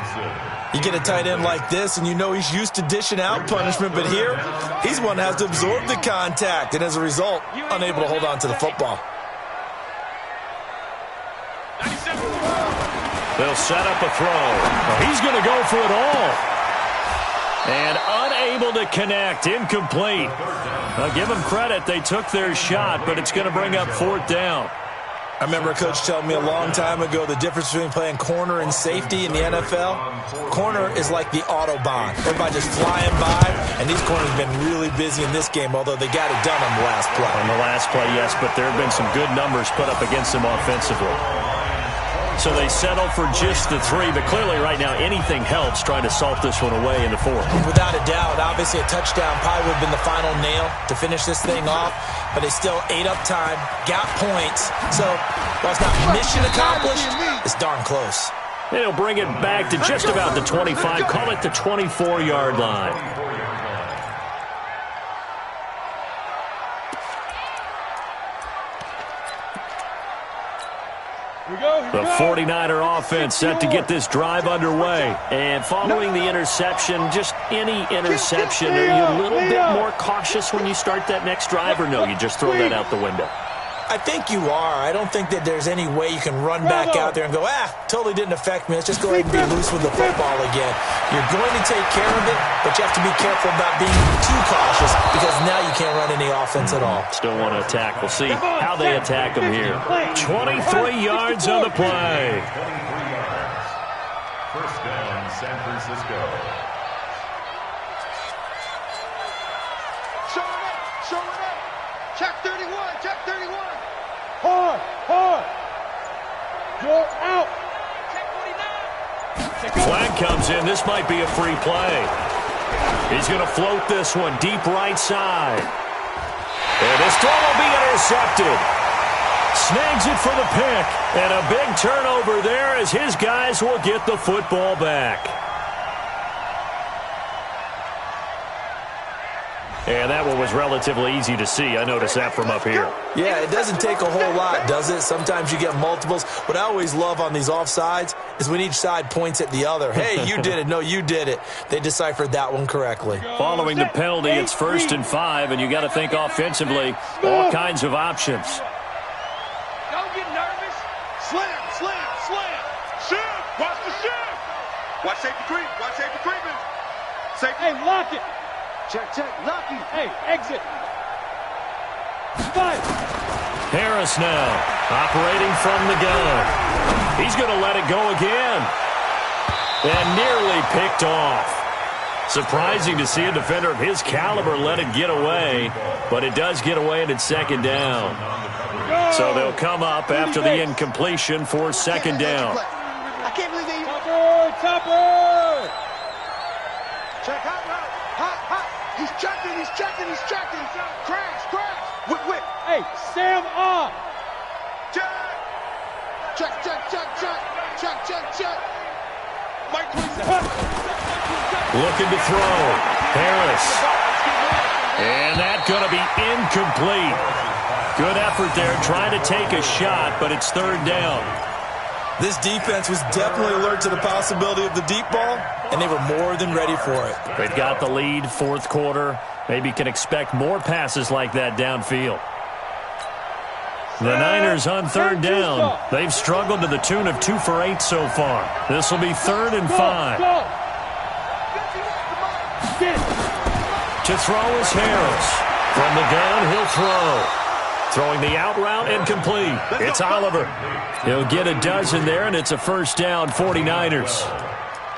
You get a tight end like this, and you know he's used to dishing out punishment, but here, he's one that has to absorb the contact, and as a result, unable to hold on to the football. They'll set up a throw. He's going to go for it all. And unable to connect, incomplete. I'll give them credit, they took their shot, but it's going to bring up 4th down. I remember a coach telling me a long time ago the difference between playing corner and safety in the NFL. Corner is like the Autobahn. Everybody just flying by, and these corners have been really busy in this game, although they got it done on the last play. On the last play, yes, but there have been some good numbers put up against them offensively. So they settle for just the 3, but clearly right now anything helps trying to salt this one away in the 4th. Without a doubt, obviously a touchdown probably would have been the final nail to finish this thing off, but they still ate up time, got points. So while it's not mission accomplished, it's darn close. And he'll bring it back to just about the 25, call it the 24-yard line. The 49er offense set to get this drive underway. And following the interception, just any interception, are you a little bit more cautious when you start that next drive, or no, you just throw that out the window? I think you are. I don't think that there's any way you can run back out there and go, totally didn't affect me. Let's just go ahead and be loose with the football again. You're going to take care of it, but you have to be careful about being too cautious because now you can't run any offense at all. Still want to attack. We'll see how they attack them here. 23 yards on the play. 23 yards. First down, San Francisco. Show it up. Show it up. Check 31. Check 31. Hard. You're out. Flag comes in. This might be a free play. He's going to float this one deep right side. And this throw will be intercepted. Snags it for the pick. And a big turnover there as his guys will get the football back. And that one was relatively easy to see. I noticed that from up here. Yeah, it doesn't take a whole lot, does it? Sometimes you get multiples. What I always love on these offsides is when each side points at the other. Hey, you did it. No, you did it. They deciphered that one correctly. Following the penalty, it's 1st and 5, and you got to think offensively, all kinds of options. Don't get nervous. Slam. Shift. Watch the shift. Watch safety creep. Watch safety creeping. Safety. Hey, lock it. Check. Lucky. Hey, exit. Fight. Harris now, operating from the gun. He's going to let it go again. And nearly picked off. Surprising to see a defender of his caliber let it get away, but it does get away and it's 2nd down. So they'll come up after the incompletion for 2nd down. I can't believe they... Topper! Check hot route. Hot. He's checking. Crash. Whip. Hey, Sam off. Check. Mike, Looking to throw. Harris. And that's going to be incomplete. Good effort there, trying to take a shot, but it's 3rd down. This defense was definitely alert to the possibility of the deep ball, and they were more than ready for it. They've got the lead, 4th quarter. Maybe can expect more passes like that downfield. The Niners on 3rd down. They've struggled to the tune of 2 for 8 so far. This will be 3rd and 5. To throw is Harris. From the gun, he'll throw. Throwing the out route and complete. It's Oliver. He'll get a dozen there, and it's a 1st down, 49ers.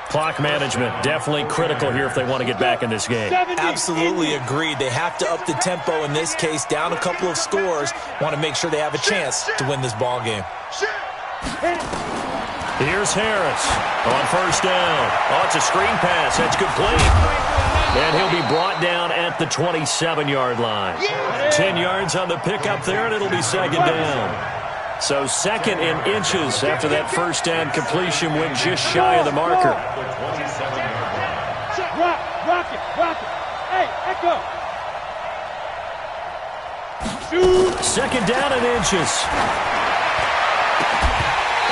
Clock management definitely critical here if they want to get back in this game. Absolutely agreed. They have to up the tempo in this case, down a couple of scores. Want to make sure they have a chance to win this ball game. Here's Harris on 1st down. Oh, it's a screen pass. That's complete. And he'll be brought down at the 27-yard line. 10 yards on the pickup there, and it'll be 2nd down. So 2nd and inches after that 1st down completion went just shy of the marker. Rock it. Hey, echo. Shoot. 2nd down and inches.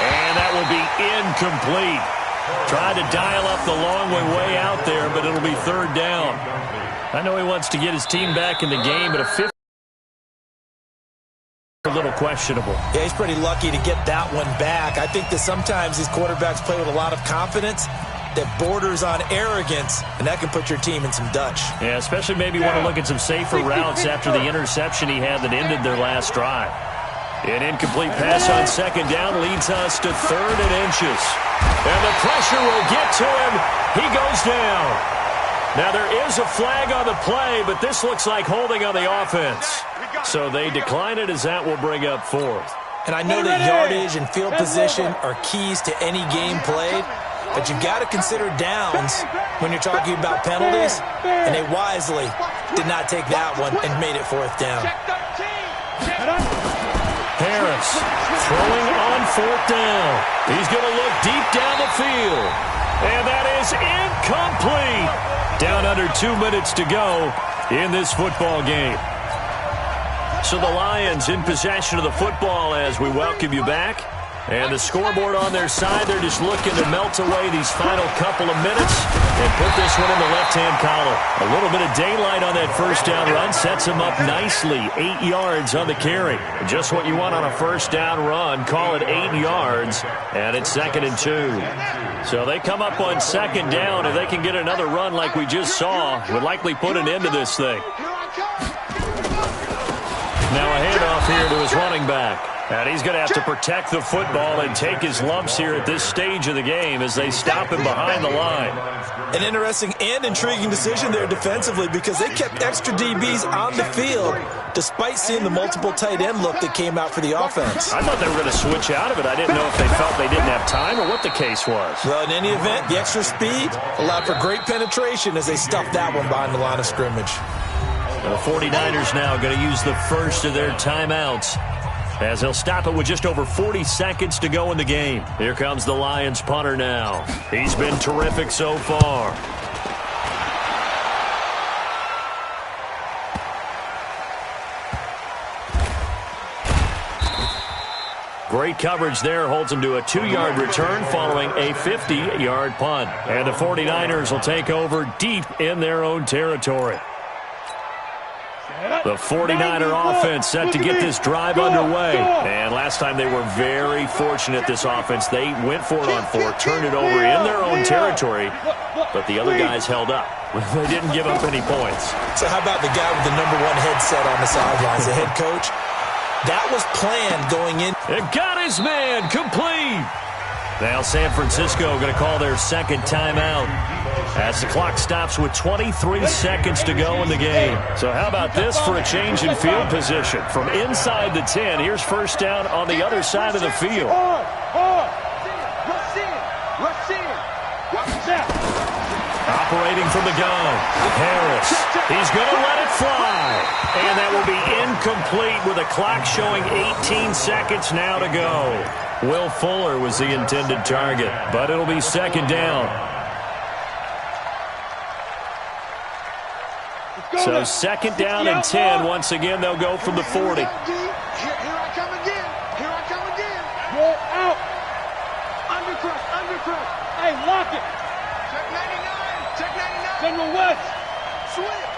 And that will be incomplete. Tried to dial up the long way out there, but it'll be 3rd down. I know he wants to get his team back in the game, but a 50 a little questionable. Yeah, he's pretty lucky to get that one back. I think that sometimes these quarterbacks play with a lot of confidence that borders on arrogance, and that can put your team in some Dutch. Yeah, especially maybe want to look at some safer routes after the interception he had that ended their last drive. An incomplete pass on 2nd down leads us to 3rd and inches. And the pressure will get to him. He goes down. Now there is a flag on the play, but this looks like holding on the offense. So they decline it as that will bring up 4th. And I know that yardage and field position are keys to any game played, but you've got to consider downs when you're talking about penalties, and they wisely did not take that one and made it 4th down. Harris throwing on 4th down. He's going to look deep down the field, and that is incomplete. Down under 2 minutes to go in this football game. So the Lions in possession of the football as we welcome you back. And the scoreboard on their side, they're just looking to melt away these final couple of minutes and put this one in the left-hand column. A little bit of daylight on that first down run sets them up nicely. 8 yards on the carry. Just what you want on a first down run. Call it 8 yards, and it's 2nd and 2. So they come up on 2nd down. If they can get another run like we just saw, would likely put an end to this thing. Now a handoff here to his running back. And he's going to have to protect the football and take his lumps here at this stage of the game as they stop him behind the line. An interesting and intriguing decision there defensively because they kept extra DBs on the field despite seeing the multiple tight end look that came out for the offense. I thought they were going to switch out of it. I didn't know if they felt they didn't have time or what the case was. Well, in any event, the extra speed allowed for great penetration as they stuffed that one behind the line of scrimmage. The 49ers now going to use the first of their timeouts as they'll stop it with just over 40 seconds to go in the game. Here comes the Lions punter now. He's been terrific so far. Great coverage there, holds him to a 2-yard return following a 50-yard punt. And the 49ers will take over deep in their own territory. The 49er offense set to get this drive underway. And last time they were very fortunate, this offense. They went for it on 4, turned it over in their own territory, but the other guys held up. They didn't give up any points. So how about the guy with the #1 headset on the sidelines, the head coach? That was planned going in. It got his man complete. Now San Francisco going to call their 2nd timeout as the clock stops with 23 seconds to go in the game. So how about this for a change in field position? From inside the 10, here's first down on the other side of the field. Operating from the gun, Harris. He's going to let it fly. And that will be incomplete with a clock showing 18 seconds now to go. Will Fuller was the intended target, but it'll be 2nd down. So 2nd down and 10. Once again, they'll go from the 40. Here I come again. Here I come again. Roll out. Undercrush. Hey, lock it. Check 99. Check 99. General West. Switch.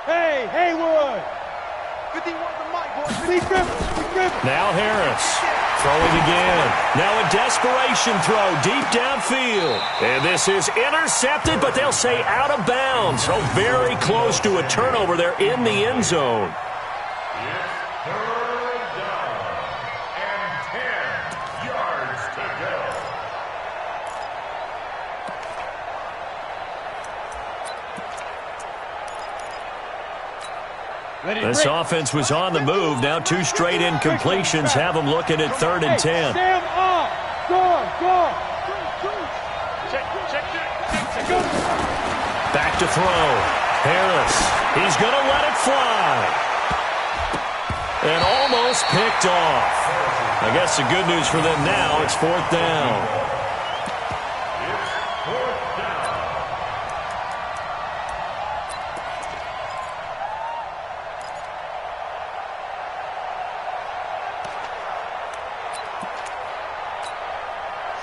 Hey, Haywood. 51 the mic, boys. Now Harris throwing again. Now a desperation throw deep downfield. And this is intercepted, but they'll say out of bounds. So very close to a turnover there in the end zone. It's 3rd down and 10 yards to go. This offense was on the move. Now 2 straight incompletions have them looking at 3rd and 10. Back to throw. Harris. He's going to let it fly. And almost picked off. I guess the good news for them now, it's 4th down.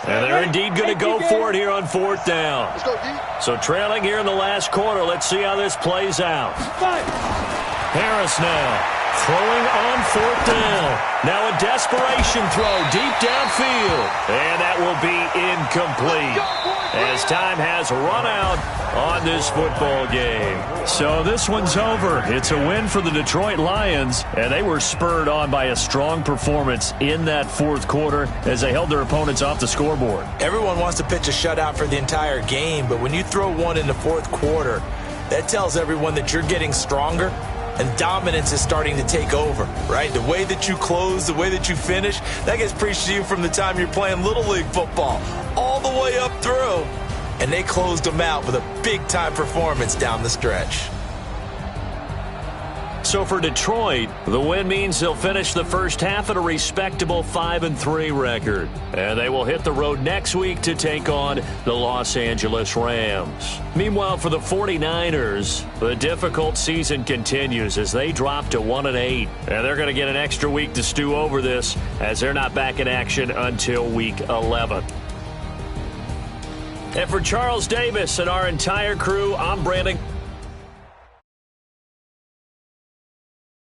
And they're indeed going to go for it here on 4th down. So trailing here in the last quarter. Let's see how this plays out. Harris now throwing on 4th down. Now a desperation throw deep downfield. And that will be incomplete as time has run out on this football game. So this one's over. It's a win for the Detroit Lions, and they were spurred on by a strong performance in that 4th quarter as they held their opponents off the scoreboard. Everyone wants to pitch a shutout for the entire game, but when you throw one in the 4th quarter, that tells everyone that you're getting stronger and dominance is starting to take over, right? The way that you close, the way that you finish, that gets preached to you from the time you're playing Little League football all the way up through. And they closed them out with a big-time performance down the stretch. So for Detroit, the win means they'll finish the first half at a respectable 5-3 record. And they will hit the road next week to take on the Los Angeles Rams. Meanwhile, for the 49ers, the difficult season continues as they drop to 1-8. And they're going to get an extra week to stew over this as they're not back in action until week 11. And for Charles Davis and our entire crew, I'm Brandon.